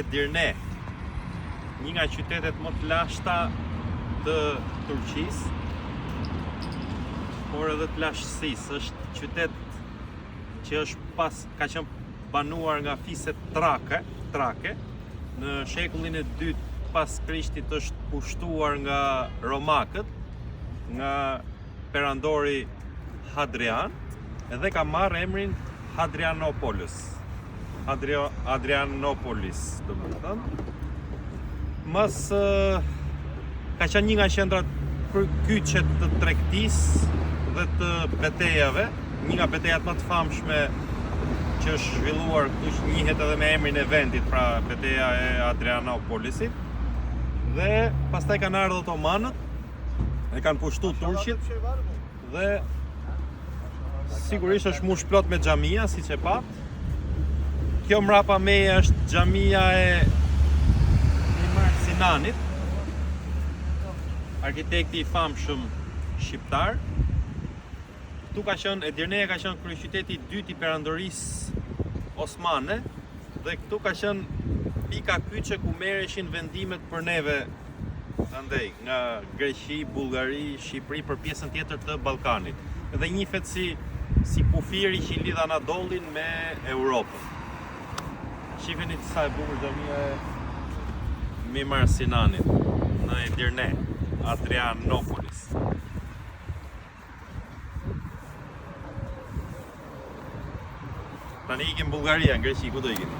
Edirne, një nga qytetet më të lashta të Turqisë, por edhe të lashtësisë. Është qytet që ka qenë banuar nga fiset trake. Në shekullin e 2 pas Krishtit është pushtuar nga romakët, nga perandori Hadrian, edhe ka marrë emrin Hadrianopolis, domethënë. Mas ka qenë një nga qendrat kyçe të tregtisë dhe të betejave, një nga betejat më të famshme që është zhvilluar këtu, që njihet edhe me emrin e vendit, pra beteja e Adrianopolisit. Dhe pastaj kanë ardhur otomanët, e kanë pushtuar turqit, dhe sigurisht është mbush plot me xhamia, siç e pat. Kjo mrapa meje është xhamia e Mimar Sinanit, arkitekti i famshëm shqiptar. Këtu ka qenë, Edirneja ka qenë kryeqyteti i dytë i perandorisë osmane, dhe këtu ka qenë pika kyçe ku merreshin vendimet për neve andej nga Greqi, Bullgari, Shqipëri për pjesën tjetër të Ballkanit. Dhe njihet si kufiri që i lidh Anadollin me Europën. Shifeni sa e bukur xhamia e Mimar Sinanit në Edirne, Adrianopolis. Tani ikim Bullgaria, në Greqi, ku do ikim?